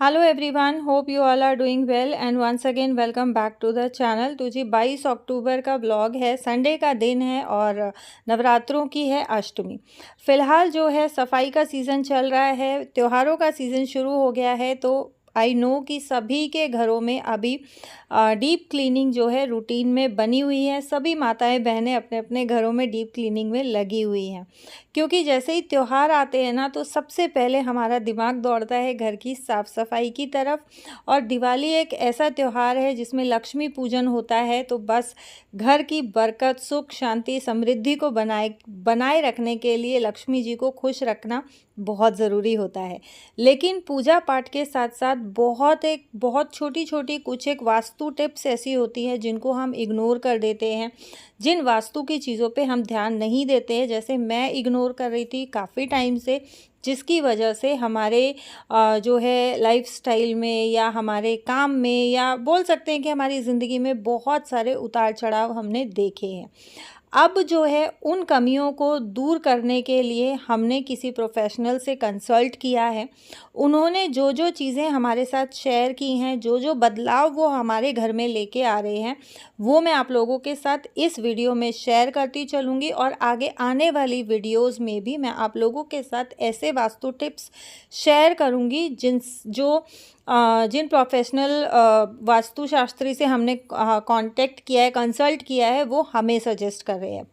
Hello everyone, hope you all are doing well and once again welcome back to the channel. तो जी 22 अक्टूबर का vlog है, Sunday का दिन है और नवरात्रों की है अष्टमी। फ़िलहाल जो है सफाई का सीज़न चल रहा है, त्योहारों का सीज़न शुरू हो गया है। तो आई नो कि सभी के घरों में अभी डीप क्लीनिंग जो है रूटीन में बनी हुई है। सभी माताएं बहनें अपने अपने घरों में डीप क्लीनिंग में लगी हुई हैं, क्योंकि जैसे ही त्योहार आते हैं ना तो सबसे पहले हमारा दिमाग दौड़ता है घर की साफ़ सफाई की तरफ। और दिवाली एक ऐसा त्यौहार है जिसमें लक्ष्मी पूजन होता है, तो बस घर की बरकत, सुख, शांति, समृद्धि को बनाए रखने के लिए लक्ष्मी जी को खुश रखना बहुत ज़रूरी होता है। लेकिन पूजा पाठ के साथ साथ बहुत छोटी छोटी कुछ एक वास्तु टिप्स ऐसी होती हैं जिनको हम इग्नोर कर देते हैं, जिन वास्तु की चीज़ों पे हम ध्यान नहीं देते हैं। जैसे मैं इग्नोर कर रही थी काफ़ी टाइम से, जिसकी वजह से हमारे जो है लाइफस्टाइल में या हमारे काम में या बोल सकते हैं कि हमारी ज़िंदगी में बहुत सारे उतार चढ़ाव हमने देखे हैं। अब जो है उन कमियों को दूर करने के लिए हमने किसी प्रोफेशनल से कंसल्ट किया है। उन्होंने जो जो चीज़ें हमारे साथ शेयर की हैं, जो जो बदलाव वो हमारे घर में लेके आ रहे हैं, वो मैं आप लोगों के साथ इस वीडियो में शेयर करती चलूँगी। और आगे आने वाली वीडियोज़ में भी मैं आप लोगों के साथ ऐसे वास्तु टिप्स शेयर करूँगी जिन प्रोफेशनल वास्तुशास्त्री से हमने कांटेक्ट किया है, कंसल्ट किया है, वो हमें सजेस्ट कर रहे हैं।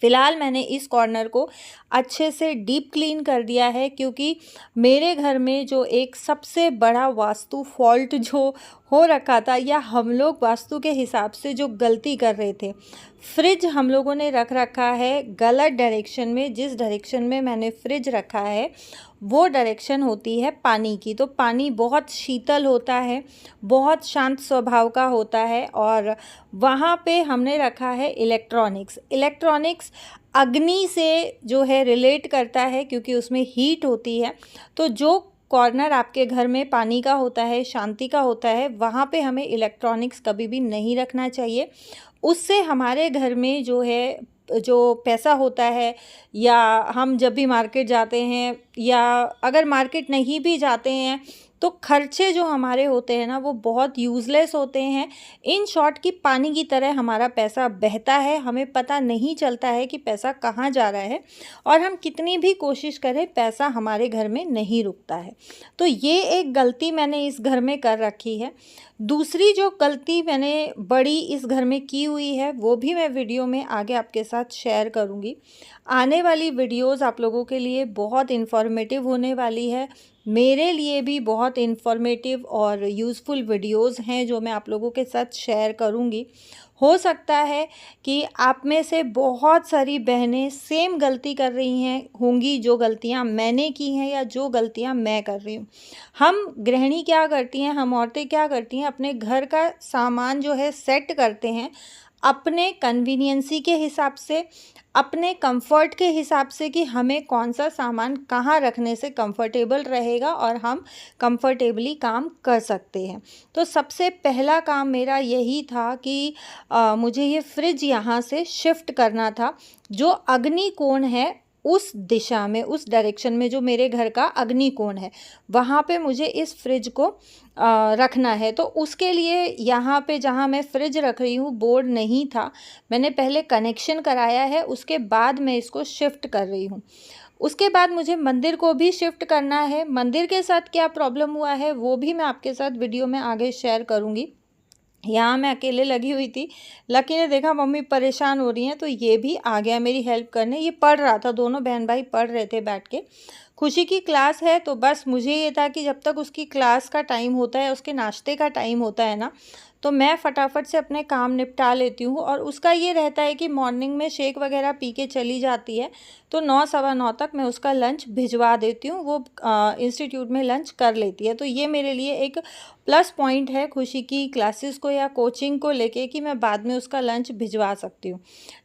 फ़िलहाल मैंने इस कॉर्नर को अच्छे से डीप क्लीन कर दिया है, क्योंकि मेरे घर में जो एक सबसे बड़ा वास्तु फॉल्ट जो हो रखा था, या हम लोग वास्तु के हिसाब से जो गलती कर रहे थे, फ्रिज हम लोगों ने रख रखा है गलत डायरेक्शन में। जिस डायरेक्शन में मैंने फ्रिज रखा है वो डायरेक्शन होती है पानी की। तो पानी बहुत शीतल होता है, बहुत शांत स्वभाव का होता है, और वहाँ पे हमने रखा है इलेक्ट्रॉनिक्स अग्नि से जो है रिलेट करता है, क्योंकि उसमें हीट होती है। तो जो कॉर्नर आपके घर में पानी का होता है, शांति का होता है, वहाँ पे हमें इलेक्ट्रॉनिक्स कभी भी नहीं रखना चाहिए। उससे हमारे घर में जो पैसा होता है, या हम जब भी मार्केट जाते हैं, या अगर मार्केट नहीं भी जाते हैं, तो खर्चे जो हमारे होते हैं ना वो बहुत यूज़लेस होते हैं। इन शॉर्ट कि पानी की तरह हमारा पैसा बहता है, हमें पता नहीं चलता है कि पैसा कहाँ जा रहा है, और हम कितनी भी कोशिश करें पैसा हमारे घर में नहीं रुकता है। तो ये एक गलती मैंने इस घर में कर रखी है। दूसरी जो गलती मैंने बड़ी इस घर में की हुई है, वो भी मैं वीडियो में आगे आपके साथ शेयर करूँगी। आने वाली वीडियोज़ आप लोगों के लिए बहुत इन्फॉर्मेटिव होने वाली है। मेरे लिए भी बहुत इन्फॉर्मेटिव और यूज़फुल वीडियोज़ हैं जो मैं आप लोगों के साथ शेयर करूँगी। हो सकता है कि आप में से बहुत सारी बहनें सेम गलती कर रही होंगी जो गलतियां मैंने की हैं, या जो गलतियां मैं कर रही हूँ। हम गृहिणी क्या करती हैं, हम औरतें क्या करती हैं, अपने घर का सामान जो है सेट करते हैं अपने कन्वीनियंसी के हिसाब से, अपने कंफर्ट के हिसाब से, कि हमें कौन सा सामान कहाँ रखने से कंफर्टेबल रहेगा और हम कंफर्टेबली काम कर सकते हैं। तो सबसे पहला काम मेरा यही था कि मुझे ये फ्रिज यहाँ से शिफ्ट करना था। जो अग्नि कोण है उस दिशा में, उस डायरेक्शन में जो मेरे घर का अग्नि कोण है, वहाँ पे मुझे इस फ्रिज को रखना है। तो उसके लिए यहाँ पे जहाँ मैं फ्रिज रख रही हूँ बोर्ड नहीं था, मैंने पहले कनेक्शन कराया है, उसके बाद मैं इसको शिफ्ट कर रही हूँ। उसके बाद मुझे मंदिर को भी शिफ्ट करना है। मंदिर के साथ क्या प्रॉब्लम हुआ है वो भी मैं आपके साथ वीडियो में आगे शेयर करूँगी। यहाँ मैं अकेले लगी हुई थी, लकी ने देखा मम्मी परेशान हो रही हैं, तो ये भी आ गया मेरी हेल्प करने। ये पढ़ रहा था, दोनों बहन भाई पढ़ रहे थे बैठ के। खुशी की क्लास है, तो बस मुझे ये था कि जब तक उसकी क्लास का टाइम होता है, उसके नाश्ते का टाइम होता है ना, तो मैं फटाफट से अपने काम निपटा लेती हूँ। और उसका ये रहता है कि मॉर्निंग में शेक वगैरह पी के चली जाती है, तो 9 सवा 9 तक मैं उसका लंच भिजवा देती हूँ। वो इंस्टीट्यूट में लंच कर लेती है। तो ये मेरे लिए एक प्लस पॉइंट है खुशी की क्लासेस को या कोचिंग को लेके, कि मैं बाद में उसका लंच भिजवा सकती हूँ।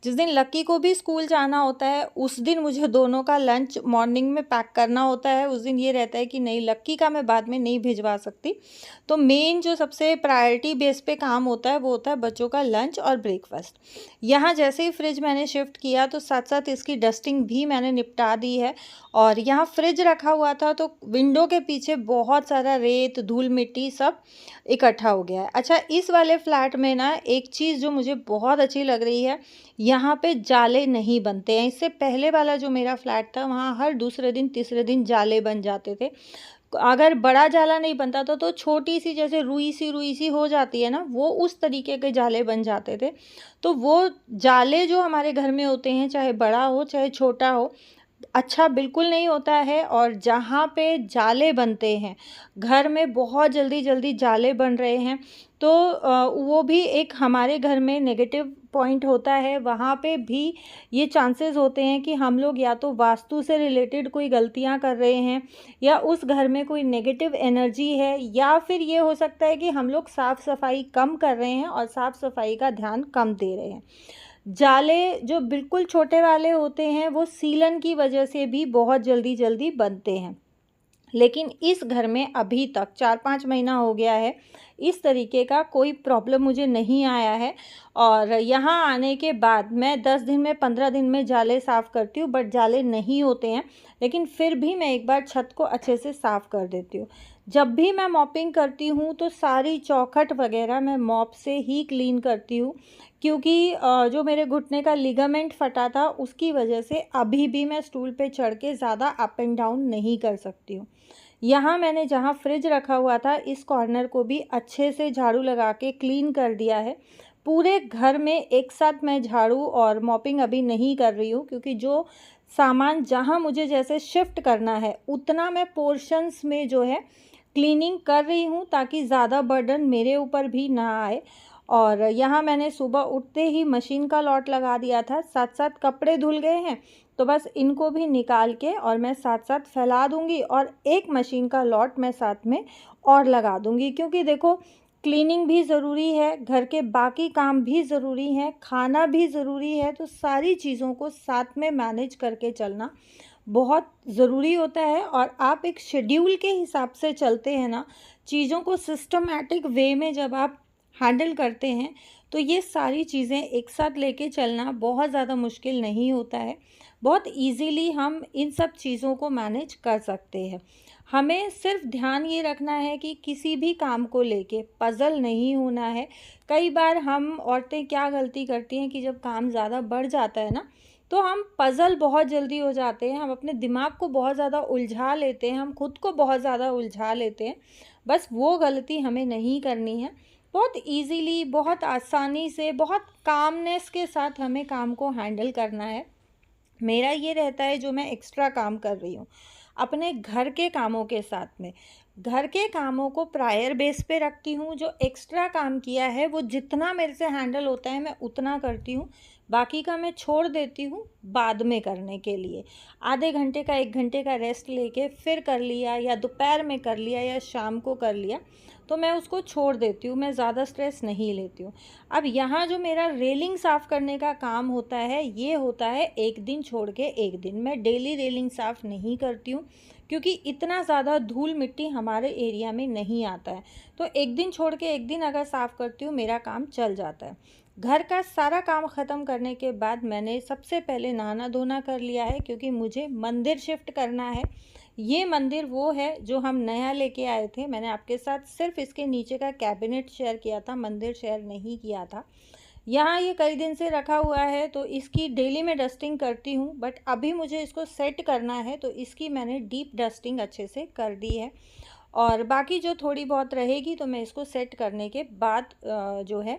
जिस दिन लक्की को भी स्कूल जाना होता है, उस दिन मुझे दोनों का लंच मॉर्निंग में पैक करना होता है। उस दिन ये रहता है कि नहीं, लक्की का मैं बाद में नहीं भिजवा सकती। तो मेन जो सबसे प्रायोरिटी बेस पे काम होता है वो होता है बच्चों का लंच और ब्रेकफास्ट। यहाँ जैसे ही फ्रिज मैंने शिफ्ट किया तो साथ साथ इसकी डस्टिंग भी मैंने निपटा दी है। और यहाँ फ्रिज रखा हुआ था तो विंडो के पीछे बहुत सारा रेत धूल मिट्टी सब इकट्ठा हो गया है। अच्छा, इस वाले फ्लैट में ना एक चीज़ जो मुझे बहुत अच्छी लग रही है, यहाँ पे जाले नहीं बनते हैं। इससे पहले वाला जो मेरा फ्लैट था वहाँ हर दूसरे दिन तीसरे दिन जाले बन जाते थे। अगर बड़ा जाला नहीं बनता था तो छोटी सी जैसे रुई सी हो जाती है ना, वो उस तरीके के जाले बन जाते थे। तो वो जाले जो हमारे घर में होते हैं, चाहे बड़ा हो चाहे छोटा हो, अच्छा बिल्कुल नहीं होता है। और जहाँ पे जाले बनते हैं, घर में बहुत जल्दी जाले बन रहे हैं, तो वो भी एक हमारे घर में नेगेटिव पॉइंट होता है। वहाँ पे भी ये चांसेस होते हैं कि हम लोग या तो वास्तु से रिलेटेड कोई गलतियाँ कर रहे हैं, या उस घर में कोई नेगेटिव एनर्जी है, या फिर ये हो सकता है कि हम लोग साफ़ सफाई कम कर रहे हैं और साफ़ सफाई का ध्यान कम दे रहे हैं। जाले जो बिल्कुल छोटे वाले होते हैं वो सीलन की वजह से भी बहुत जल्दी बनते हैं। लेकिन इस घर में अभी तक 4-5 महीना हो गया है, इस तरीके का कोई प्रॉब्लम मुझे नहीं आया है। और यहाँ आने के बाद मैं 10 दिन में 15 दिन में जाले साफ़ करती हूँ, बट जाले नहीं होते हैं। लेकिन फिर भी मैं एक बार छत को अच्छे से साफ़ कर देती हूँ। जब भी मैं मॉपिंग करती हूँ तो सारी चौखट वगैरह मैं मॉप से ही क्लीन करती हूँ, क्योंकि जो मेरे घुटने का लिगामेंट फटा था उसकी वजह से अभी भी मैं स्टूल पे चढ़ के ज़्यादा अप एंड डाउन नहीं कर सकती हूँ। यहाँ मैंने जहाँ फ्रिज रखा हुआ था इस कॉर्नर को भी अच्छे से झाड़ू लगा के क्लीन कर दिया है। पूरे घर में एक साथ मैं झाड़ू और मॉपिंग अभी नहीं कर रही हूँ, क्योंकि जो सामान जहाँ मुझे जैसे शिफ्ट करना है उतना मैं पोर्शंस में जो है क्लीनिंग कर रही हूँ, ताकि ज़्यादा बर्डन मेरे ऊपर भी ना आए। और यहाँ मैंने सुबह उठते ही मशीन का लॉट लगा दिया था, साथ साथ कपड़े धुल गए हैं तो बस इनको भी निकाल के और मैं साथ साथ फैला दूँगी, और एक मशीन का लॉट मैं साथ में और लगा दूँगी। क्योंकि देखो, क्लीनिंग भी ज़रूरी है, घर के बाकी काम भी ज़रूरी हैं, खाना भी ज़रूरी है, तो सारी चीज़ों को साथ में मैनेज करके चलना बहुत ज़रूरी होता है। और आप एक शेड्यूल के हिसाब से चलते हैं ना, चीज़ों को सिस्टमैटिक वे में जब आप हैंडल करते हैं, तो ये सारी चीज़ें एक साथ लेके चलना बहुत ज़्यादा मुश्किल नहीं होता है। बहुत ईज़िली हम इन सब चीज़ों को मैनेज कर सकते हैं। हमें सिर्फ ध्यान ये रखना है कि किसी भी काम को लेके पज़ल नहीं होना है। कई बार हम औरतें क्या गलती करती हैं कि जब काम ज़्यादा बढ़ जाता है ना, तो हम पज़ल बहुत जल्दी हो जाते हैं, हम अपने दिमाग को बहुत ज़्यादा उलझा लेते हैं, हम खुद को बहुत ज़्यादा उलझा लेते हैं। बस वो गलती हमें नहीं करनी है। बहुत ईज़िली, बहुत आसानी से, बहुत कामनेस के साथ हमें काम को हैंडल करना है। मेरा ये रहता है, जो मैं एक्स्ट्रा काम कर रही हूँ अपने घर के कामों के साथ में, घर के कामों को प्रायर बेस पे रखती हूँ। जो एक्स्ट्रा काम किया है वो जितना मेरे से हैंडल होता है मैं उतना करती हूँ, बाकी का मैं छोड़ देती हूँ बाद में करने के लिए। आधे घंटे का 1 घंटे का रेस्ट लेके फिर कर लिया, या दोपहर में कर लिया, या शाम को कर लिया, तो मैं उसको छोड़ देती हूँ, मैं ज़्यादा स्ट्रेस नहीं लेती हूँ। अब यहाँ जो मेरा रेलिंग साफ़ करने का काम होता है, ये होता है एक दिन छोड़ के एक दिन। मैं डेली रेलिंग साफ़ नहीं करती हूँ, क्योंकि इतना ज़्यादा धूल मिट्टी हमारे एरिया में नहीं आता है। तो एक दिन छोड़ के एक दिन अगर साफ़ करती हूँ, मेरा काम चल जाता है। घर का सारा काम ख़त्म करने के बाद मैंने सबसे पहले नहाना धोना कर लिया है, क्योंकि मुझे मंदिर शिफ्ट करना है। ये मंदिर वो है जो हम नया लेके आए थे। मैंने आपके साथ सिर्फ इसके नीचे का कैबिनेट शेयर किया था, मंदिर शेयर नहीं किया था। यहाँ ये कई दिन से रखा हुआ है, तो इसकी डेली मैं डस्टिंग करती हूँ, बट अभी मुझे इसको सेट करना है, तो इसकी मैंने डीप डस्टिंग अच्छे से कर दी है। और बाकी जो थोड़ी बहुत रहेगी तो मैं इसको सेट करने के बाद जो है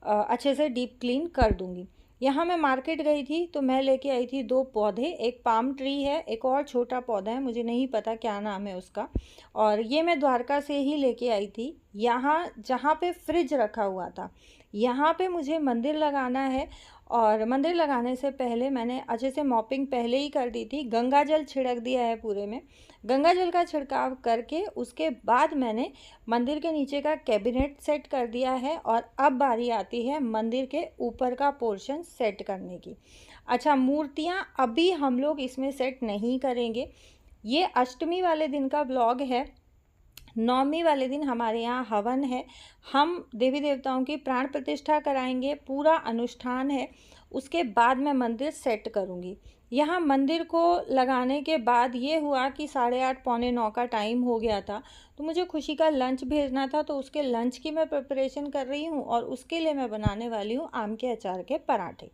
अच्छे से डीप क्लीन कर दूँगी। यहाँ मैं मार्केट गई थी तो मैं लेके आई थी 2 पौधे, एक पाम ट्री है, एक और छोटा पौधा है, मुझे नहीं पता क्या नाम है उसका, और ये मैं द्वारका से ही लेके आई थी। यहाँ जहाँ पे फ्रिज रखा हुआ था, यहाँ पे मुझे मंदिर लगाना है, और मंदिर लगाने से पहले मैंने अच्छे से मॉपिंग पहले ही कर दी थी, गंगा जल छिड़क दिया है पूरे में। गंगा जल का छिड़काव करके उसके बाद मैंने मंदिर के नीचे का कैबिनेट सेट कर दिया है, और अब बारी आती है मंदिर के ऊपर का पोर्शन सेट करने की। अच्छा, मूर्तियाँ अभी हम लोग इसमें सेट नहीं करेंगे, ये अष्टमी वाले दिन का व्लॉग है। नवमी वाले दिन हमारे यहाँ हवन है। हम देवी देवताओं की प्राण प्रतिष्ठा कराएंगे, पूरा अनुष्ठान है। उसके बाद मैं मंदिर सेट करूँगी। यहाँ मंदिर को लगाने के बाद ये हुआ कि 8:30 पौने 9 का टाइम हो गया था, तो मुझे खुशी का लंच भेजना था, तो उसके लंच की मैं प्रिपरेशन कर रही हूँ और उसके लिए मैं बनाने वाली हूँ आम के अचार के पराठे।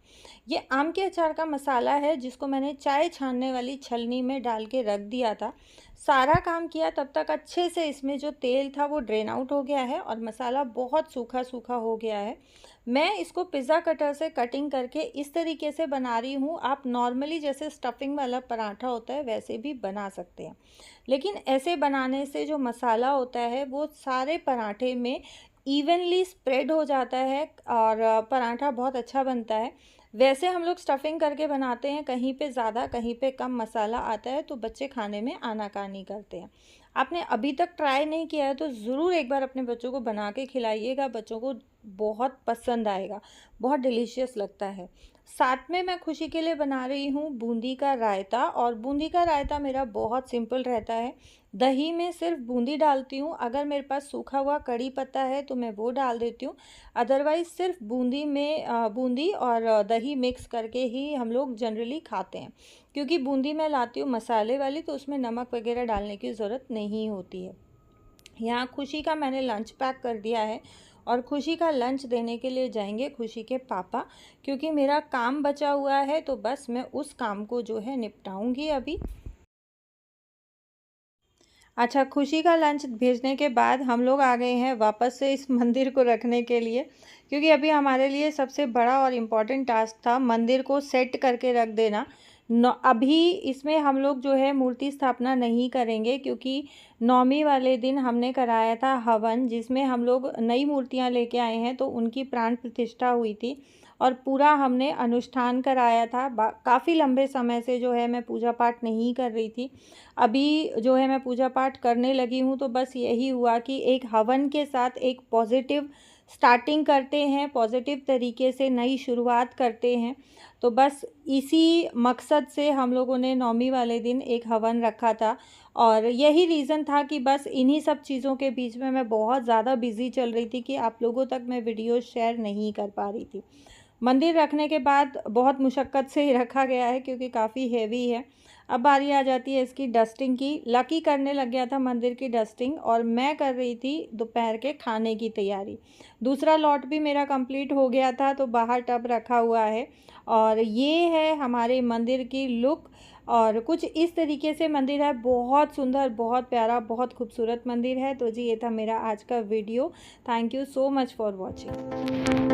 ये आम के अचार का मसाला है जिसको मैंने चाय छानने वाली छलनी में डाल के रख दिया था। सारा काम किया तब तक अच्छे से इसमें जो तेल था वो ड्रेन आउट हो गया है और मसाला बहुत सूखा सूखा हो गया है। मैं इसको पिज़्ज़ा कटर से कटिंग करके इस तरीके से बना रही हूँ। आप नॉर्मली जैसे स्टफिंग वाला पराठा होता है वैसे भी बना सकते हैं, लेकिन ऐसे बनाने से जो मसाला होता है वो सारे पराठे में इवनली स्प्रेड हो जाता है और पराठा बहुत अच्छा बनता है। वैसे हम लोग स्टफिंग करके बनाते हैं, कहीं पे ज़्यादा कहीं पे कम मसाला आता है तो बच्चे खाने में आनाकानी करते हैं। आपने अभी तक ट्राई नहीं किया है तो ज़रूर एक बार अपने बच्चों को बना के खिलाइएगा, बच्चों को बहुत पसंद आएगा, बहुत डिलीशियस लगता है। साथ में मैं खुशी के लिए बना रही हूँ बूंदी का रायता, और बूंदी का रायता मेरा बहुत सिंपल रहता है। दही में सिर्फ बूंदी डालती हूँ, अगर मेरे पास सूखा हुआ कड़ी पत्ता है तो मैं वो डाल देती हूँ, अदरवाइज़ सिर्फ बूंदी में बूंदी और दही मिक्स करके ही हम लोग जनरली खाते हैं, क्योंकि बूंदी मैं लाती हूँ मसाले वाली, तो उसमें नमक वगैरह डालने की ज़रूरत नहीं होती है। यहाँ खुशी का मैंने लंच पैक कर दिया है और खुशी का लंच देने के लिए जाएंगे खुशी के पापा, क्योंकि मेरा काम बचा हुआ है तो बस मैं उस काम को जो है निपटाऊंगी अभी। अच्छा, खुशी का लंच भेजने के बाद हम लोग आ गए हैं वापस से इस मंदिर को रखने के लिए, क्योंकि अभी हमारे लिए सबसे बड़ा और इम्पॉर्टेंट टास्क था मंदिर को सेट करके रख देना। अभी इसमें हम लोग जो है मूर्ति स्थापना नहीं करेंगे, क्योंकि नवमी वाले दिन हमने कराया था हवन, जिसमें हम लोग नई मूर्तियां लेके आए हैं, तो उनकी प्राण प्रतिष्ठा हुई थी और पूरा हमने अनुष्ठान कराया था। काफ़ी लंबे समय से जो है मैं पूजा पाठ नहीं कर रही थी। अभी जो है मैं पूजा पाठ करने लगी हूँ, तो बस यही हुआ कि एक हवन के साथ एक पॉजिटिव स्टार्टिंग करते हैं, पॉजिटिव तरीके से नई शुरुआत करते हैं। तो बस इसी मकसद से हम लोगों ने नवमी वाले दिन एक हवन रखा था, और यही रीज़न था कि बस इन्हीं सब चीज़ों के बीच में मैं बहुत ज़्यादा बिज़ी चल रही थी कि आप लोगों तक मैं वीडियो शेयर नहीं कर पा रही थी। मंदिर रखने के बाद बहुत मुशक्क़त से ही रखा गया है, क्योंकि काफ़ी हेवी है। अब बारी आ जाती है इसकी डस्टिंग की। लकी करने लग गया था मंदिर की डस्टिंग और मैं कर रही थी दोपहर के खाने की तैयारी। दूसरा लॉट भी मेरा कंप्लीट हो गया था, तो बाहर टब रखा हुआ है और ये है हमारे मंदिर की लुक। और कुछ इस तरीके से मंदिर है, बहुत सुंदर, बहुत प्यारा, बहुत खूबसूरत मंदिर है। तो जी, ये था मेरा आज का video. Thank you so much for watching.